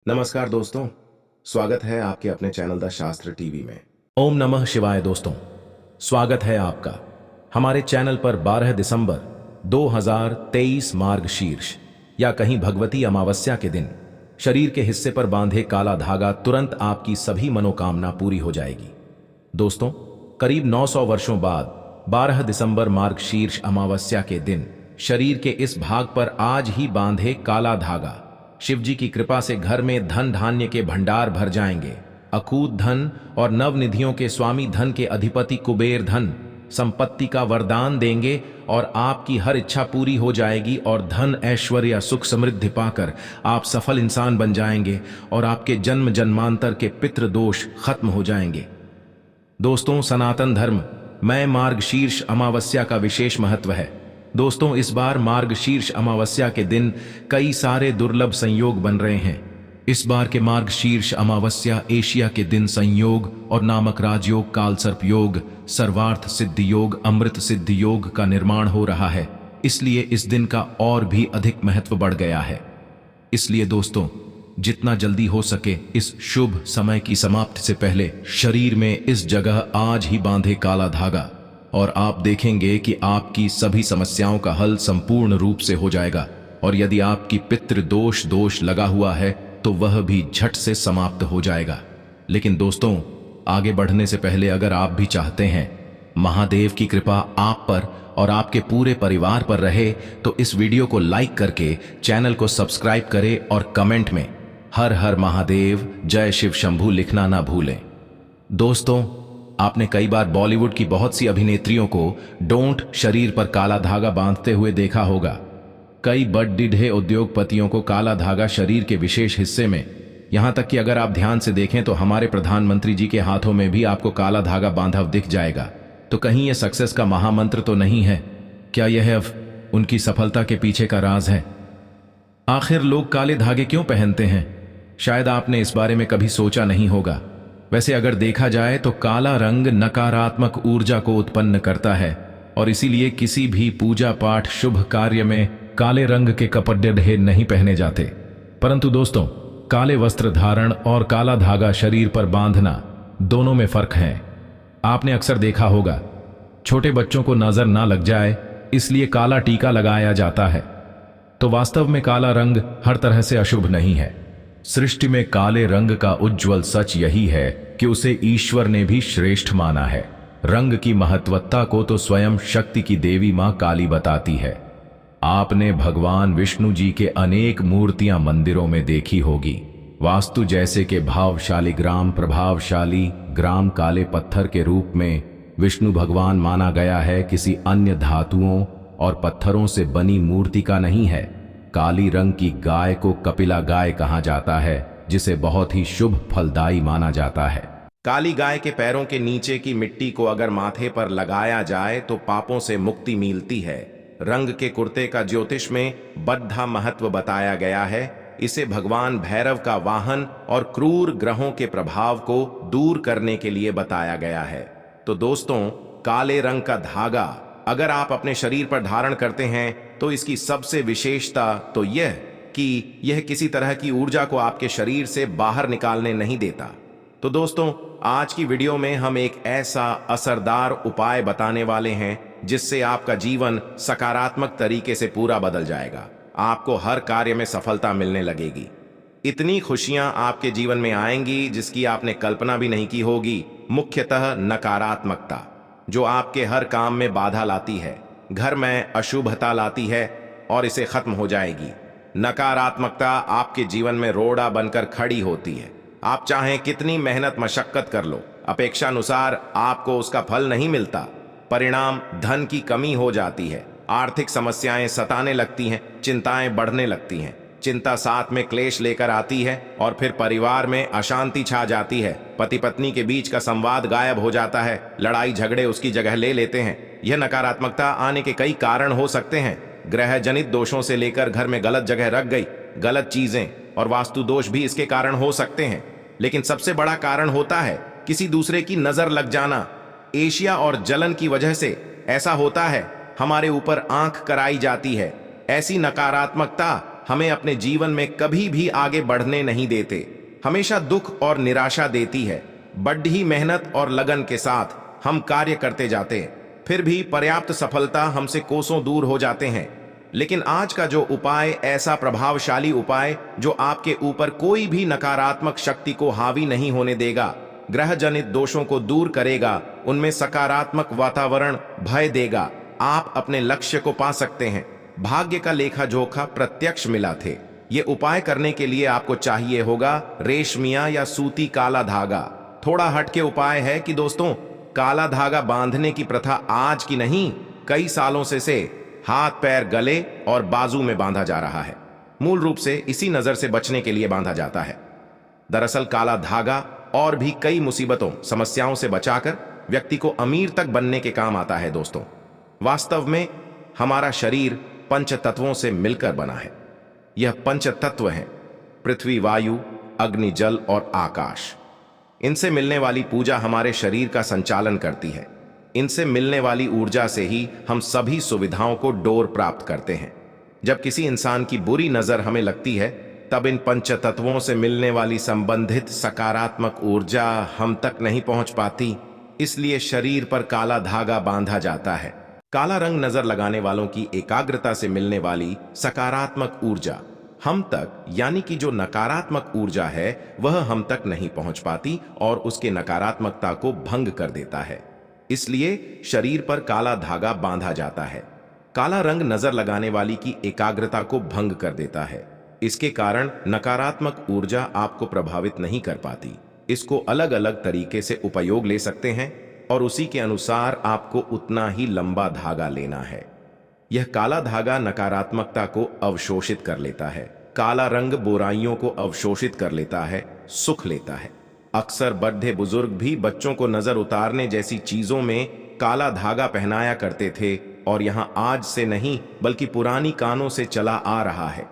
नमस्कार दोस्तों, स्वागत है आपके अपने चैनल द शास्त्र टीवी में। ओम नमः शिवाय दोस्तों, स्वागत है आपका हमारे चैनल पर 12 दिसंबर 2023 मार्गशीर्ष या कहीं भगवती अमावस्या के दिन शरीर के हिस्से पर बांधे काला धागा तुरंत आपकी सभी मनोकामना पूरी हो जाएगी। दोस्तों, करीब 900 वर्षों बाद 12 दिसंबर मार्गशीर्ष अमावस्या के दिन शरीर के इस भाग पर आज ही बांधे काला धागा शिव जी की कृपा से घर में धन धान्य के भंडार भर जाएंगे। अकूत धन और नवनिधियों के स्वामी, धन के अधिपति कुबेर धन संपत्ति का वरदान देंगे और आपकी हर इच्छा पूरी हो जाएगी और धन ऐश्वर्य सुख समृद्धि पाकर आप सफल इंसान बन जाएंगे और आपके जन्म जन्मांतर के पितृ दोष खत्म हो जाएंगे। दोस्तों, सनातन धर्म में मार्गशीर्ष अमावस्या का विशेष महत्व है। दोस्तों, इस बार मार्गशीर्ष अमावस्या के दिन कई सारे दुर्लभ संयोग बन रहे हैं। इस बार के मार्गशीर्ष अमावस्या एशिया के दिन संयोग और नामक राजयोग, कालसर्प योग, सर्वार्थ सिद्धि योग, अमृत सिद्धि योग का निर्माण हो रहा है। इसलिए इस दिन का और भी अधिक महत्व बढ़ गया है। इसलिए दोस्तों, जितना जल्दी हो सके इस शुभ समय की समाप्ति से पहले शरीर में इस जगह आज ही बांधे काला धागा और आप देखेंगे कि आपकी सभी समस्याओं का हल संपूर्ण रूप से हो जाएगा। और यदि आपकी पितृ दोष लगा हुआ है तो वह भी झट से समाप्त हो जाएगा। लेकिन दोस्तों, आगे बढ़ने से पहले अगर आप भी चाहते हैं महादेव की कृपा आप पर और आपके पूरे परिवार पर रहे तो इस वीडियो को लाइक करके चैनल को सब्सक्राइब करें और कमेंट में हर हर महादेव, जय शिव शंभू लिखना ना भूलें। दोस्तों, आपने कई बार बॉलीवुड की बहुत सी अभिनेत्रियों को डोंट शरीर पर काला धागा बांधते हुए देखा होगा। कई बड़े उद्योगपतियों को काला धागा शरीर के विशेष हिस्से में, यहां तक कि अगर आप ध्यान से देखें तो हमारे प्रधानमंत्री जी के हाथों में भी आपको काला धागा बांधा दिख जाएगा। तो कहीं यह सक्सेस का महामंत्र तो नहीं है? क्या यह अब उनकी सफलता के पीछे का राज है? आखिर लोग काले धागे क्यों पहनते हैं? शायद आपने इस बारे में कभी सोचा नहीं होगा। वैसे अगर देखा जाए तो काला रंग नकारात्मक ऊर्जा को उत्पन्न करता है और इसीलिए किसी भी पूजा पाठ शुभ कार्य में काले रंग के कपड़े नहीं पहने जाते। परंतु दोस्तों, काले वस्त्र धारण और काला धागा शरीर पर बांधना दोनों में फर्क है। आपने अक्सर देखा होगा छोटे बच्चों को नजर ना लग जाए इसलिए काला टीका लगाया जाता है। तो वास्तव में काला रंग हर तरह से अशुभ नहीं है। सृष्टि में काले रंग का उज्जवल सच यही है कि उसे ईश्वर ने भी श्रेष्ठ माना है। रंग की महत्वता को तो स्वयं शक्ति की देवी मां काली बताती है। आपने भगवान विष्णु जी के अनेक मूर्तियां मंदिरों में देखी होगी। वास्तु जैसे के भावशाली ग्राम, प्रभावशाली ग्राम काले पत्थर के रूप में विष्णु भगवान माना गया है, किसी अन्य धातुओं और पत्थरों से बनी मूर्ति का नहीं है। काली रंग की गाय को कपिला गाय कहा जाता है, जिसे बहुत ही शुभ फलदायी माना जाता है। काली गाय के पैरों के नीचे की मिट्टी को अगर माथे पर लगाया जाए तो पापों से मुक्ति मिलती है। रंग के कुर्ते का ज्योतिष में बद्धा महत्व बताया गया है। इसे भगवान भैरव का वाहन और क्रूर ग्रहों के प्रभाव को दूर करने के लिए बताया गया है। तो दोस्तों, काले रंग का धागा अगर आप अपने शरीर पर धारण करते हैं तो इसकी सबसे विशेषता तो यह कि यह किसी तरह की ऊर्जा को आपके शरीर से बाहर निकालने नहीं देता। तो दोस्तों, आज की वीडियो में हम एक ऐसा असरदार उपाय बताने वाले हैं जिससे आपका जीवन सकारात्मक तरीके से पूरा बदल जाएगा। आपको हर कार्य में सफलता मिलने लगेगी। इतनी खुशियां आपके जीवन में आएंगी जिसकी आपने कल्पना भी नहीं की होगी। मुख्यतः नकारात्मकता जो आपके हर काम में बाधा लाती है, घर में अशुभता लाती है और इसे खत्म हो जाएगी। नकारात्मकता आपके जीवन में रोड़ा बनकर खड़ी होती है। आप चाहें कितनी मेहनत मशक्कत कर लो, अपेक्षानुसार आपको उसका फल नहीं मिलता। परिणाम धन की कमी हो जाती है, आर्थिक समस्याएं सताने लगती हैं, चिंताएं बढ़ने लगती हैं। चिंता साथ में क्लेश लेकर आती है और फिर परिवार में अशांति छा जाती है। पति पत्नी के बीच का संवाद गायब हो जाता है, लड़ाई झगड़े उसकी जगह ले लेते हैं। यह नकारात्मकता आने के कई कारण हो सकते हैं। ग्रह जनित दोषों से लेकर घर में गलत जगह रख गई, गलत चीजें और वास्तु दोष भी इसके कारण हो सकते हैं। लेकिन सबसे बड़ा कारण होता है किसी दूसरे की नजर लग जाना। एशिया और जलन की वजह से ऐसा होता है। हमारे ऊपर आंख कराई जाती है। ऐसी नकारात्मकता हमें अपने जीवन में कभी भी आगे बढ़ने नहीं देते, हमेशा दुख और निराशा देती है। बड़ी मेहनत और लगन के साथ हम कार्य करते जाते हैं, फिर भी पर्याप्त सफलता हमसे कोसों दूर हो जाते हैं। लेकिन आज का जो उपाय ऐसा प्रभावशाली उपाय जो आपके ऊपर कोई भी नकारात्मक शक्ति को हावी नहीं होने देगा, ग्रह जनित दोषों को दूर करेगा, उनमें सकारात्मक वातावरण भय देगा, आप अपने लक्ष्य को पा सकते हैं। भाग्य का लेखा जोखा प्रत्यक्ष मिला थे। ये उपाय करने के लिए आपको चाहिए होगा रेशमिया या सूती काला धागा। थोड़ा हटके उपाय है कि दोस्तों, काला धागा बांधने की प्रथा आज की नहीं, कई सालों से हाथ पैर गले और बाजू में बांधा जा रहा है। मूल रूप से इसी नजर से बचने के लिए बांधा जाता है। दरअसल काला धागा और भी कई मुसीबतों समस्याओं से बचाकर व्यक्ति को अमीर तक बनने के काम आता है। दोस्तों, वास्तव में हमारा शरीर पंच तत्वों से मिलकर बना है। यह पंच तत्व हैं पृथ्वी, वायु, अग्नि, जल और आकाश। इनसे मिलने वाली पूजा हमारे शरीर का संचालन करती है। इनसे मिलने वाली ऊर्जा से ही हम सभी सुविधाओं को डोर प्राप्त करते हैं। जब किसी इंसान की बुरी नजर हमें लगती है, तब इन पंच तत्वों से मिलने वाली संबंधित सकारात्मक ऊर्जा हम तक नहीं पहुंच पाती, इसलिए शरीर पर काला धागा बांधा जाता है। काला रंग नजर लगाने वालों की एकाग्रता से मिलने वाली सकारात्मक ऊर्जा हम तक, यानी कि जो नकारात्मक ऊर्जा है वह हम तक नहीं पहुंच पाती और उसके नकारात्मकता को भंग कर देता है। इसलिए शरीर पर काला धागा बांधा जाता है। काला रंग नजर लगाने वाली की एकाग्रता को भंग कर देता है। इसके कारण नकारात्मक ऊर्जा आपको प्रभावित नहीं कर पाती। इसको अलग अलग तरीके से उपयोग ले सकते हैं और उसी के अनुसार आपको उतना ही लंबा धागा लेना है। यह काला धागा नकारात्मकता को अवशोषित कर लेता है। काला रंग बुराइयों को अवशोषित कर लेता है, सुख लेता है। अक्सर बड़े बुजुर्ग भी बच्चों को नजर उतारने जैसी चीजों में काला धागा पहनाया करते थे और यहां आज से नहीं बल्कि पुरानी कानों से चला आ रहा है।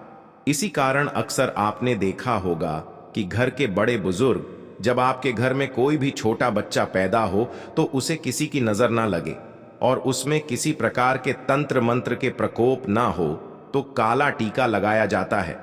इसी कारण अक्सर आपने देखा होगा कि घर के बड़े बुजुर्ग, जब आपके घर में कोई भी छोटा बच्चा पैदा हो तो उसे किसी की नजर ना लगे और उसमें किसी प्रकार के तंत्र मंत्र के प्रकोप ना हो तो काला टीका लगाया जाता है।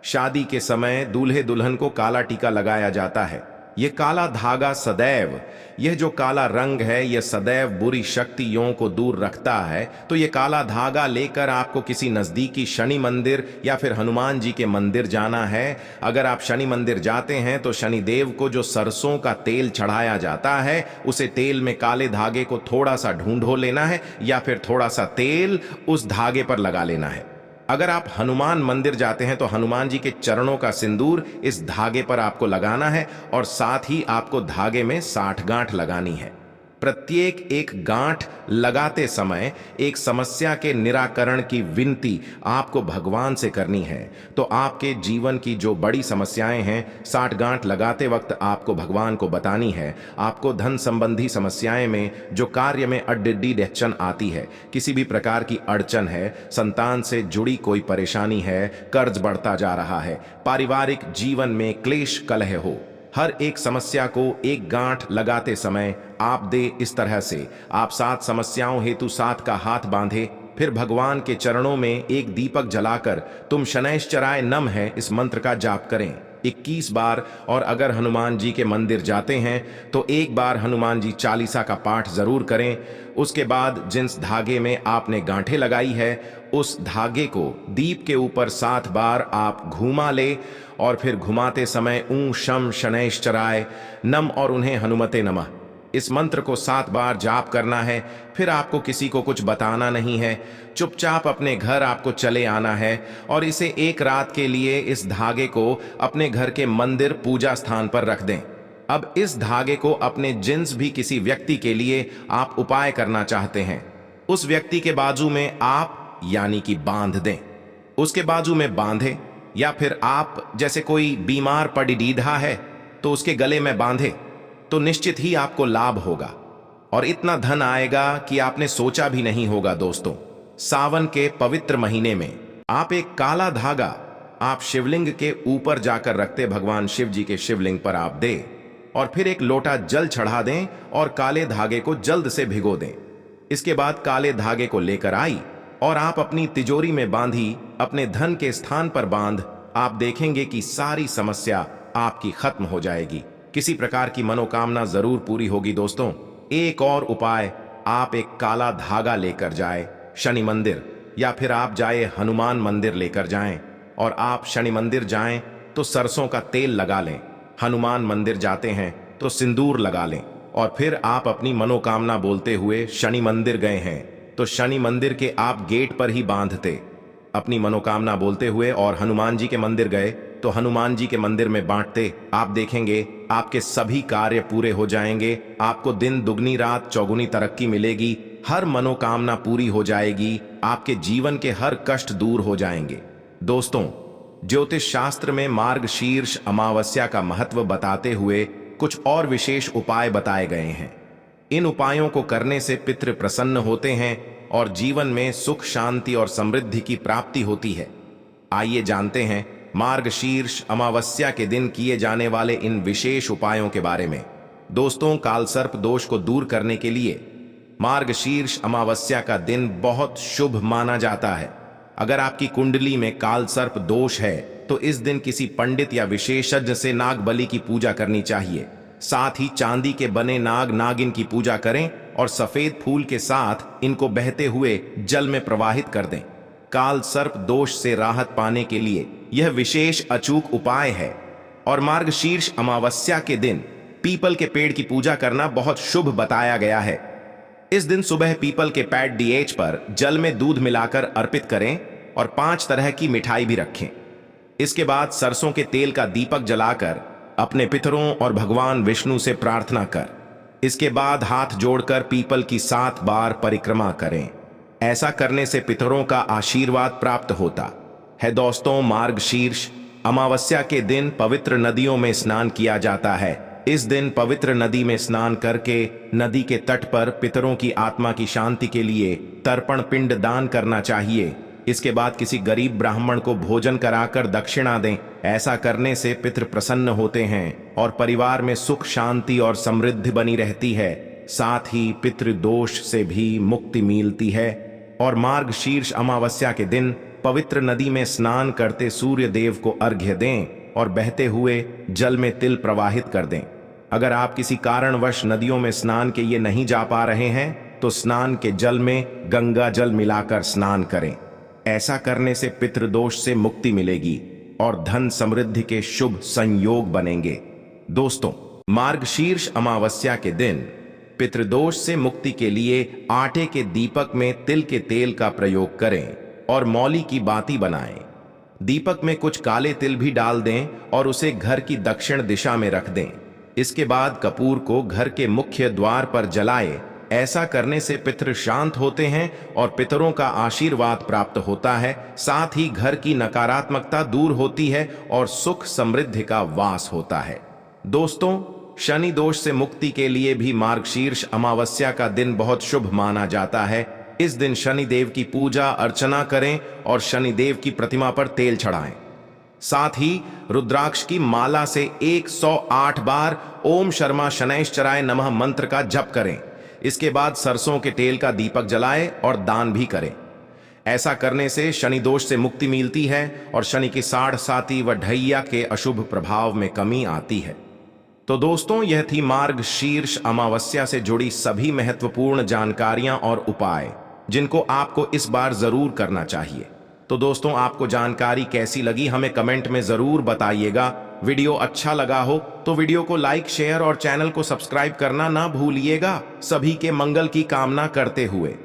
शादी के समय दूल्हे दुल्हन को काला टीका लगाया जाता है। यह काला धागा सदैव, यह जो काला रंग है यह सदैव बुरी शक्तियों को दूर रखता है। तो यह काला धागा लेकर आपको किसी नजदीकी शनि मंदिर या फिर हनुमान जी के मंदिर जाना है। अगर आप शनि मंदिर जाते हैं तो शनि देव को जो सरसों का तेल चढ़ाया जाता है, उसे तेल में काले धागे को थोड़ा सा ढूंढो लेना है या फिर थोड़ा सा तेल उस धागे पर लगा लेना है। अगर आप हनुमान मंदिर जाते हैं तो हनुमान जी के चरणों का सिंदूर इस धागे पर आपको लगाना है और साथ ही आपको धागे में 60 गांठ लगानी है। प्रत्येक एक गांठ लगाते समय एक समस्या के निराकरण की विनती आपको भगवान से करनी है। तो आपके जीवन की जो बड़ी समस्याएं हैं 60 गांठ लगाते वक्त आपको भगवान को बतानी है। आपको धन संबंधी समस्याएं में जो कार्य में अड्डी अड़चन आती है, किसी भी प्रकार की अड़चन है, संतान से जुड़ी कोई परेशानी है, कर्ज बढ़ता जा रहा है, पारिवारिक जीवन में क्लेश कलह हो, हर एक समस्या को एक गांठ लगाते समय आप दे इस तरह से। आप 7 समस्याओं हेतु 7 का हाथ बांधे, फिर भगवान के चरणों में एक दीपक जलाकर तुम शनैश्चराय नम है इस मंत्र का जाप करें 21 बार। और अगर हनुमान जी के मंदिर जाते हैं तो एक बार हनुमान जी चालीसा का पाठ जरूर करें। उसके बाद जिस धागे में आपने गांठें लगाई है उस धागे को दीप के ऊपर 7 बार आप घुमा ले और फिर घुमाते समय ऊं शम शनैश्चराय नम और उन्हें हनुमते नमः इस मंत्र को 7 बार जाप करना है। फिर आपको किसी को कुछ बताना नहीं है, चुपचाप अपने घर आपको चले आना है और इसे एक रात के लिए इस धागे को अपने घर के मंदिर पूजा स्थान पर रख दें। अब इस धागे को अपने जिन्स भी किसी व्यक्ति के लिए आप उपाय करना चाहते हैं, उस व्यक्ति के बाजू में आप यानी कि बांध दें। उसके बाजू में बांधे या फिर आप जैसे कोई बीमार पड़ी दीधा है तो उसके गले में बांधे तो निश्चित ही आपको लाभ होगा और इतना धन आएगा कि आपने सोचा भी नहीं होगा। दोस्तों, सावन के पवित्र महीने में आप एक काला धागा आप शिवलिंग के ऊपर जाकर रखते भगवान शिव जी के शिवलिंग पर आप दे और फिर एक लोटा जल चढ़ा दें और काले धागे को जल्द से भिगो दें। इसके बाद काले धागे को लेकर आई और आप अपनी तिजोरी में बांधी अपने धन के स्थान पर बांध, आप देखेंगे कि सारी समस्या आपकी खत्म हो जाएगी। किसी प्रकार की मनोकामना जरूर पूरी होगी। दोस्तों, एक और उपाय, आप एक काला धागा लेकर जाए शनि मंदिर, या फिर आप जाए हनुमान मंदिर लेकर जाएं। और आप शनि मंदिर जाएं तो सरसों का तेल लगा लें, हनुमान मंदिर जाते हैं तो सिंदूर लगा लें, और फिर आप अपनी मनोकामना बोलते हुए शनि मंदिर गए हैं तो शनि मंदिर के आप गेट पर ही बांधते अपनी मनोकामना बोलते हुए, और हनुमान जी के मंदिर गए तो हनुमान जी के मंदिर में बांटते। आप देखेंगे आपके सभी कार्य पूरे हो जाएंगे, आपको दिन दुगनी रात चौगुनी तरक्की मिलेगी, हर मनोकामना पूरी हो जाएगी, आपके जीवन के हर कष्ट दूर हो जाएंगे। दोस्तों, ज्योतिष शास्त्र में मार्गशीर्ष अमावस्या का महत्व बताते हुए कुछ और विशेष उपाय बताए गए हैं। इन उपायों को करने से पितृ प्रसन्न होते हैं और जीवन में सुख, शांति और समृद्धि की प्राप्ति होती है। आइए जानते हैं मार्गशीर्ष अमावस्या के दिन किए जाने वाले इन विशेष उपायों के बारे में। दोस्तों, कालसर्प दोष को दूर करने के लिए मार्गशीर्ष अमावस्या का दिन बहुत शुभ माना जाता है। अगर आपकी कुंडली में कालसर्प दोष है तो इस दिन किसी पंडित या विशेषज्ञ से नाग बलि की पूजा करनी चाहिए। साथ ही चांदी के बने नाग नागिन की पूजा करें और सफेद फूल के साथ इनको बहते हुए जल में प्रवाहित कर दें। काल सर्प दोष से राहत पाने के लिए यह विशेष अचूक उपाय है। और मार्गशीर्ष अमावस्या के दिन पीपल के पेड़ की पूजा करना बहुत शुभ बताया गया है। इस दिन सुबह पीपल के पेड़ डीएच पर जल में दूध मिलाकर अर्पित करें और 5 तरह की मिठाई भी रखें। इसके बाद सरसों के तेल का दीपक जलाकर अपने पितरों और भगवान विष्णु से प्रार्थना कर, इसके बाद हाथ जोड़कर पीपल की 7 बार परिक्रमा करें। ऐसा करने से पितरों का आशीर्वाद प्राप्त होता है। दोस्तों, मार्गशीर्ष अमावस्या के दिन पवित्र नदियों में स्नान किया जाता है। इस दिन पवित्र नदी में स्नान करके नदी के तट पर पितरों की आत्मा की शांति के लिए तर्पण पिंड दान करना चाहिए। इसके बाद किसी गरीब ब्राह्मण को भोजन कराकर दक्षिणा दें। ऐसा करने से पितृ प्रसन्न होते हैं और परिवार में सुख, शांति और समृद्धि बनी रहती है। साथ ही पितृ दोष से भी मुक्ति मिलती है। और मार्गशीर्ष अमावस्या के दिन पवित्र नदी में स्नान करते सूर्य देव को अर्घ्य दें और बहते हुए जल में तिल प्रवाहित कर दें। अगर आप किसी कारणवश नदियों में स्नान के लिए नहीं जा पा रहे हैं तो स्नान के जल में गंगा जल मिलाकर स्नान करें। ऐसा करने से पितृदोष से मुक्ति मिलेगी और धन समृद्धि के शुभ संयोग बनेंगे। दोस्तों, मार्गशीर्ष अमावस्या के दिन पितृदोष से मुक्ति के लिए आटे के दीपक में तिल के तेल का प्रयोग करें और मौली की बाती बनाएं। दीपक में कुछ काले तिल भी डाल दें और उसे घर की दक्षिण दिशा में रख दें। इसके बाद कपूर को घर के मुख्य द्वार पर जलाएं। ऐसा करने से पितृ शांत होते हैं और पितरों का आशीर्वाद प्राप्त होता है। साथ ही घर की नकारात्मकता दूर होती है और सुख समृद्धि का वास होता है। दोस्तों, शनि दोष से मुक्ति के लिए भी मार्गशीर्ष अमावस्या का दिन बहुत शुभ माना जाता है। इस दिन शनि देव की पूजा अर्चना करें और शनि देव की प्रतिमा पर तेल चढ़ाएं। साथ ही रुद्राक्ष की माला से 108 बार ओम शर्मा शनैश्चराय नमः मंत्र का जप करें। इसके बाद सरसों के तेल का दीपक जलाएं और दान भी करें। ऐसा करने से शनि दोष से मुक्ति मिलती है और शनि की साढ़ साती व ढैया के अशुभ प्रभाव में कमी आती है। तो दोस्तों, यह थी मार्गशीर्ष अमावस्या से जुड़ी सभी महत्वपूर्ण जानकारियां और उपाय जिनको आपको इस बार जरूर करना चाहिए। तो दोस्तों, आपको जानकारी कैसी लगी हमें कमेंट में जरूर बताइएगा। वीडियो अच्छा लगा हो तो वीडियो को लाइक, शेयर और चैनल को सब्सक्राइब करना ना भूलिएगा। सभी के मंगल की कामना करते हुए